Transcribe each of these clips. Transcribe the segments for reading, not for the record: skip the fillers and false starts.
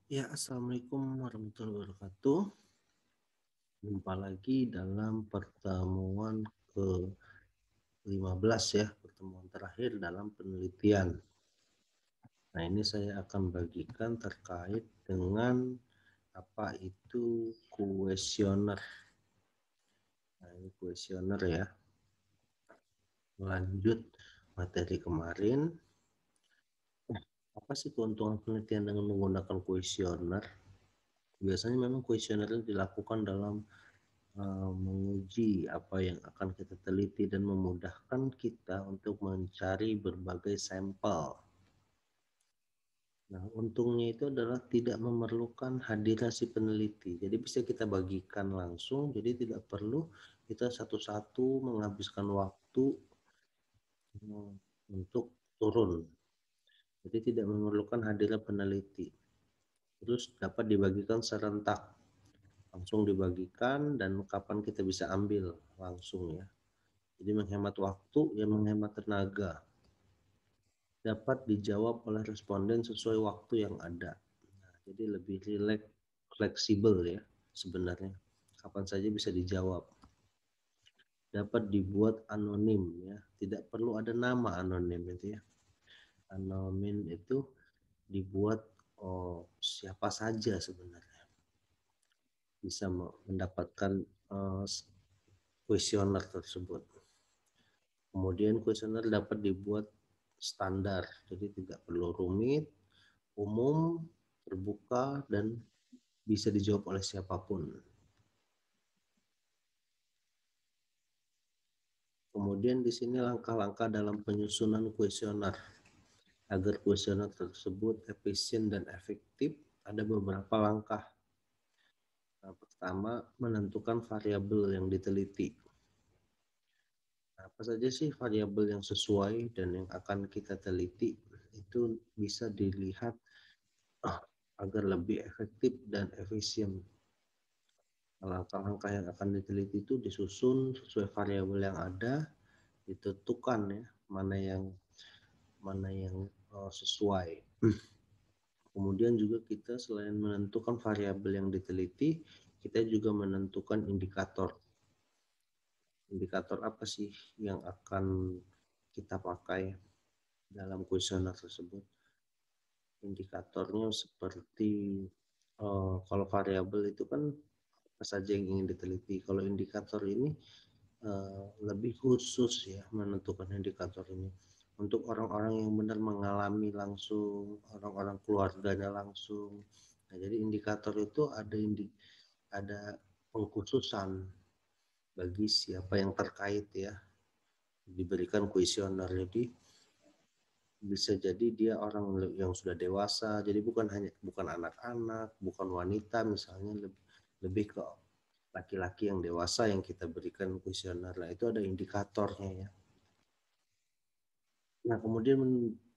Ya, Assalamualaikum warahmatullahi wabarakatuh. Jumpa lagi dalam pertemuan ke-15 ya, pertemuan terakhir dalam penelitian. Nah, ini saya akan bagikan terkait dengan apa itu kuesioner. Nah, ini kuesioner ya. Lanjut materi kemarin. Apa sih keuntungan penelitian dengan menggunakan kuesioner? Biasanya memang kuesioner itu dilakukan dalam menguji apa yang akan kita teliti dan memudahkan kita untuk mencari berbagai sampel. Nah, untungnya itu adalah tidak memerlukan hadirnya si peneliti. Jadi bisa kita bagikan langsung, jadi tidak perlu kita satu-satu menghabiskan waktu untuk turun. Jadi tidak memerlukan hadirnya peneliti. Terus dapat dibagikan serentak, langsung dibagikan dan kapan kita bisa ambil langsung ya. Jadi menghemat waktu, ya menghemat tenaga. Dapat dijawab oleh responden sesuai waktu yang ada. Nah, jadi lebih rileks, fleksibel ya sebenarnya. Kapan saja bisa dijawab. Dapat dibuat anonim ya. Tidak perlu ada nama anonim itu ya. Anonim itu dibuat siapa saja sebenarnya bisa mendapatkan kuesioner tersebut. Kemudian kuesioner dapat dibuat standar, jadi tidak perlu rumit, umum, terbuka, dan bisa dijawab oleh siapapun. Kemudian di sini langkah-langkah dalam penyusunan kuesioner. Agar kuesioner tersebut efisien dan efektif, ada beberapa langkah. Nah, pertama, menentukan variabel yang diteliti. Apa saja sih variabel yang sesuai dan yang akan kita teliti? Itu bisa dilihat agar lebih efektif dan efisien. Langkah-langkah yang akan diteliti itu disusun sesuai variabel yang ada, ditentukan ya mana yang sesuai. Kemudian juga kita selain menentukan variabel yang diteliti, kita juga menentukan indikator. Indikator apa sih yang akan kita pakai dalam kuesioner tersebut? Indikatornya seperti kalau variabel itu kan apa saja yang ingin diteliti. Kalau indikator ini lebih khusus ya menentukan indikator ini untuk orang-orang yang benar mengalami langsung, orang-orang keluarganya langsung. Nah, jadi indikator itu ada pengkhususan bagi siapa yang terkait ya, diberikan kuesioner. Jadi bisa jadi dia orang yang sudah dewasa, jadi bukan anak-anak, bukan wanita misalnya, lebih ke laki-laki yang dewasa yang kita berikan kuesioner. Nah, itu ada indikatornya ya. Nah, kemudian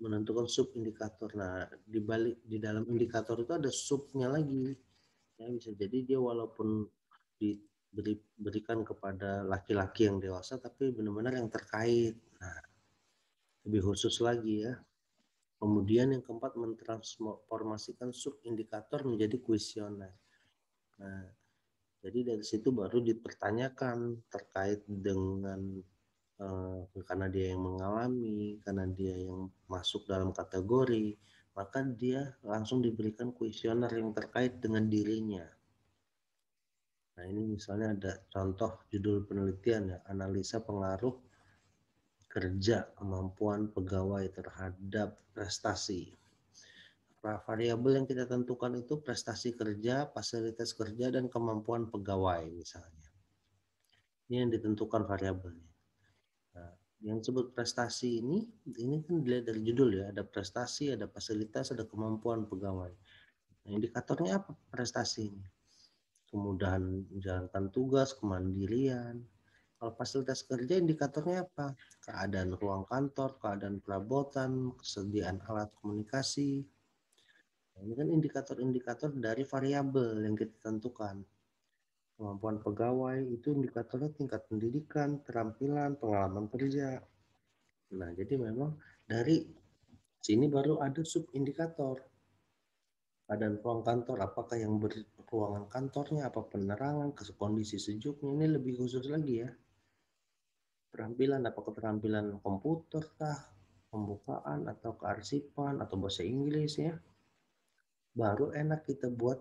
menentukan sub indikator. Nah, di dalam indikator itu ada subnya lagi. Ya, bisa jadi dia walaupun diberikan kepada laki-laki yang dewasa, tapi benar-benar yang terkait. Nah, lebih khusus lagi ya. Kemudian yang keempat, mentransformasikan sub indikator menjadi kuesioner. Nah, jadi dari situ baru dipertanyakan terkait dengan karena dia yang mengalami, karena dia yang masuk dalam kategori, maka dia langsung diberikan kuesioner yang terkait dengan dirinya. Nah, ini misalnya ada contoh judul penelitian ya, analisa pengaruh kerja kemampuan pegawai terhadap prestasi. Variabel yang kita tentukan itu prestasi kerja, fasilitas kerja, dan kemampuan pegawai misalnya. Ini yang ditentukan variabelnya. Nah, yang disebut prestasi ini kan dilihat dari judul ya, ada prestasi, ada fasilitas, ada kemampuan pegawai. Nah, indikatornya apa prestasi ini? Kemudahan menjalankan tugas, kemandirian. Kalau fasilitas kerja indikatornya apa? Keadaan ruang kantor, keadaan perabotan, kesediaan alat komunikasi. Nah, ini kan indikator-indikator dari variabel yang kita tentukan. Kemampuan pegawai itu indikatornya tingkat pendidikan, keterampilan, pengalaman kerja. Nah, jadi memang dari sini baru ada sub indikator. Keadaan ruang kantor, apakah yang beruangan kantornya, apa penerangan, kondisi sejuknya, ini lebih khusus lagi ya. Keterampilan, apakah keterampilan komputer kah, pembukaan atau kearsipan atau bahasa Inggris ya. Baru enak kita buat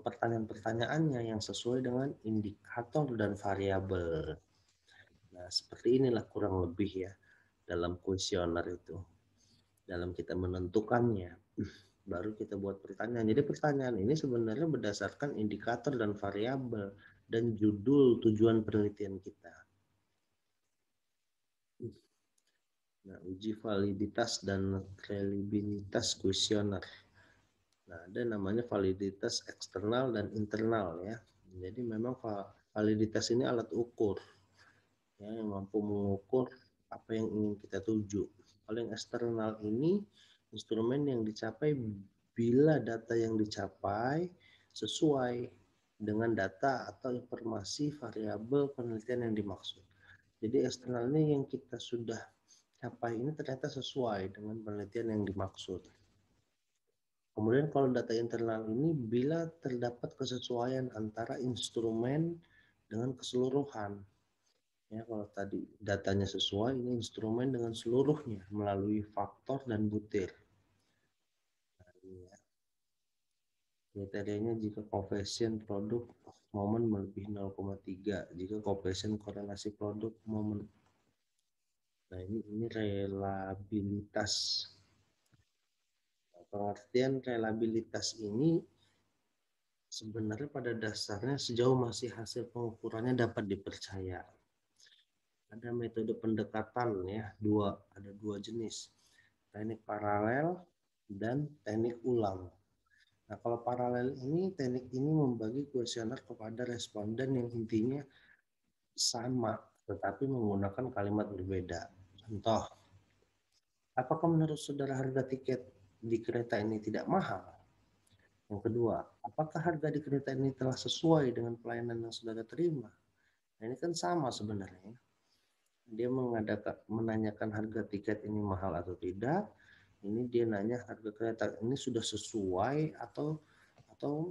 pertanyaan-pertanyaannya yang sesuai dengan indikator dan variabel. Nah, seperti inilah kurang lebih ya dalam kuesioner itu. Dalam kita menentukannya, baru kita buat pertanyaan. Jadi pertanyaan ini sebenarnya berdasarkan indikator dan variabel dan judul tujuan penelitian kita. Nah, uji validitas dan reliabilitas kuesioner. Nah, ada namanya validitas eksternal dan internal ya. Jadi memang validitas ini alat ukur ya, yang mampu mengukur apa yang ingin kita tuju. Kalau yang eksternal ini instrumen yang dicapai bila data yang dicapai sesuai dengan data atau informasi variabel penelitian yang dimaksud. Jadi eksternal ini yang kita sudah capai ini ternyata sesuai dengan penelitian yang dimaksud. Kemudian kalau data internal ini bila terdapat kesesuaian antara instrumen dengan keseluruhan. Ya, kalau tadi datanya sesuai, ini instrumen dengan seluruhnya melalui faktor dan butir. Nah, ini ya. Kriterianya jika koefisien produk momen melebihi 0,3, jika koefisien korelasi produk momen. Nah, ini relabilitas. Nah, pengertian relabilitas ini sebenarnya pada dasarnya sejauh masih hasil pengukurannya dapat dipercaya. Ada metode pendekatan ya, ada dua jenis. Teknik paralel dan teknik ulang. Nah, kalau paralel ini, teknik ini membagi kuesioner kepada responden yang intinya sama, tetapi menggunakan kalimat berbeda. Contoh, apakah menurut saudara harga tiket di kereta ini tidak mahal? Yang kedua, apakah harga di kereta ini telah sesuai dengan pelayanan yang saudara terima? Nah, ini kan sama sebenarnya. Dia menanyakan harga tiket ini mahal atau tidak. Ini dia nanya harga kereta ini sudah sesuai atau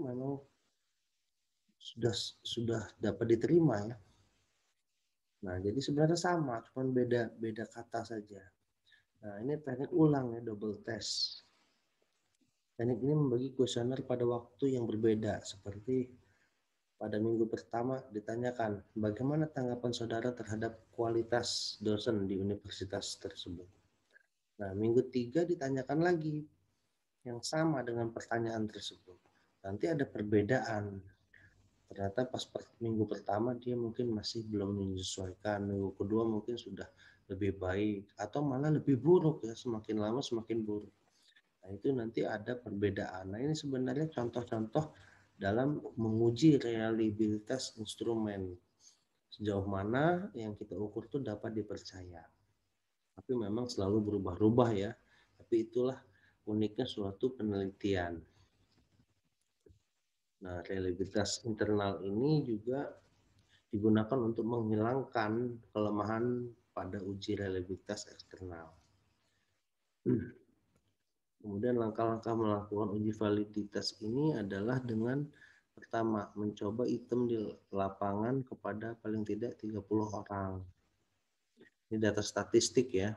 memang sudah dapat diterima ya. Nah, jadi sebenarnya sama, cuma beda kata saja. Nah, ini teknik ulang ya, double test. Teknik ini membagi kuesioner pada waktu yang berbeda, seperti pada minggu pertama ditanyakan bagaimana tanggapan saudara terhadap kualitas dosen di universitas tersebut. Nah, minggu 3 ditanyakan lagi yang sama dengan pertanyaan tersebut. Nanti ada perbedaan. Ternyata pas minggu pertama dia mungkin masih belum menyesuaikan, minggu kedua mungkin sudah lebih baik atau malah lebih buruk ya, semakin lama semakin buruk. Nah, itu nanti ada perbedaan. Nah, ini sebenarnya contoh-contoh dalam menguji reliabilitas instrumen. Sejauh mana yang kita ukur itu dapat dipercaya. Tapi memang selalu berubah-ubah ya. Tapi itulah uniknya suatu penelitian. Nah, reliabilitas internal ini juga digunakan untuk menghilangkan kelemahan pada uji reliabilitas eksternal. Kemudian langkah-langkah melakukan uji validitas ini adalah dengan pertama, mencoba item di lapangan kepada paling tidak 30 orang. Ini data statistik ya.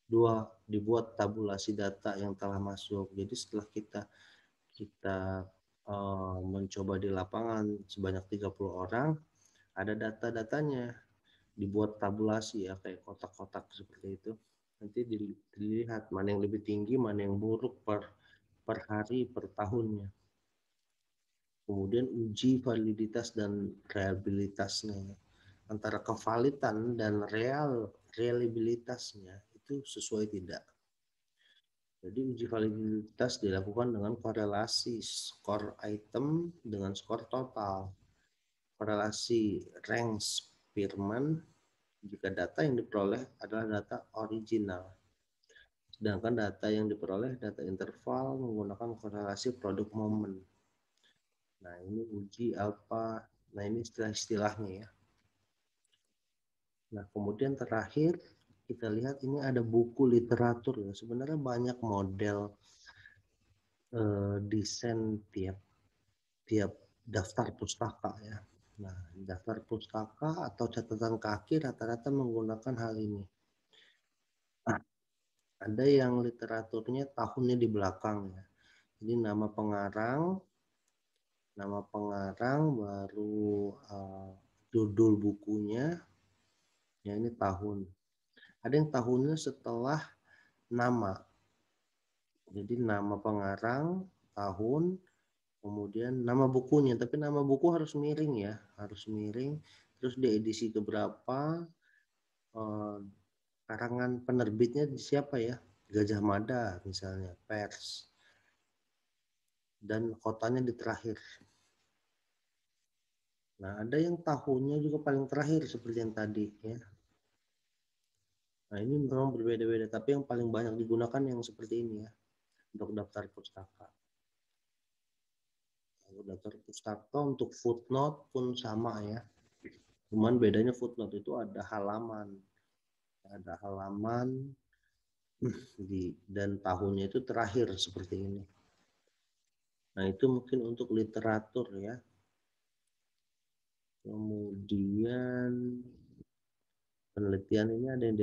2, dibuat tabulasi data yang telah masuk. Jadi setelah kita mencoba di lapangan sebanyak 30 orang, ada data-datanya, dibuat tabulasi ya, kayak kotak-kotak seperti itu. Nanti dilihat mana yang lebih tinggi, mana yang buruk per hari, per tahunnya. Kemudian uji validitas dan reliabilitasnya. Antara kevalidan dan reliabilitasnya itu sesuai tidak. Jadi uji validitas dilakukan dengan korelasi skor item dengan skor total. Korelasi rank Spearman jika data yang diperoleh adalah data original. Sedangkan data yang diperoleh data interval menggunakan korelasi produk momen. Nah, ini uji alpha. Nah, ini istilah-istilahnya ya. Nah, kemudian terakhir kita lihat ini ada buku literatur ya. Sebenarnya banyak model desain tiap tiap daftar pustaka ya. Nah, daftar pustaka atau catatan kaki rata-rata menggunakan hal ini. Nah, ada yang literaturnya tahunnya di belakang ya. Jadi nama pengarang baru judul bukunya, ya ini tahun. Ada yang tahunnya setelah nama. Jadi nama pengarang, tahun, kemudian nama bukunya. Tapi nama buku harus miring ya, harus miring. Terus di edisi keberapa, karangan penerbitnya siapa ya? Gajah Mada misalnya, Pers. Dan kotanya di terakhir. Nah, ada yang tahunnya juga paling terakhir seperti yang tadi ya. Nah, ini memang berbeda-beda, tapi yang paling banyak digunakan yang seperti ini ya, untuk daftar pustaka. Untuk daftar pustaka untuk footnote pun sama ya. Cuman bedanya footnote itu ada halaman. Ada halaman dan tahunnya itu terakhir seperti ini. Nah, itu mungkin untuk literatur ya. Kemudian penelitian ini ada yang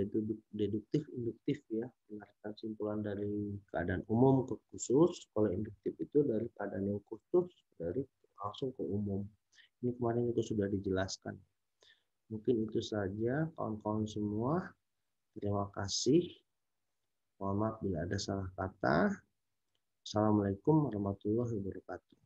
deduktif, induktif ya, mengarahkan simpulan dari keadaan umum ke khusus. Kalau induktif itu dari keadaan yang khusus dari langsung ke umum. Ini kemarin itu sudah dijelaskan. Mungkin itu saja kawan-kawan semua. Terima kasih. Mohon maaf bila ada salah kata. Assalamualaikum warahmatullahi wabarakatuh.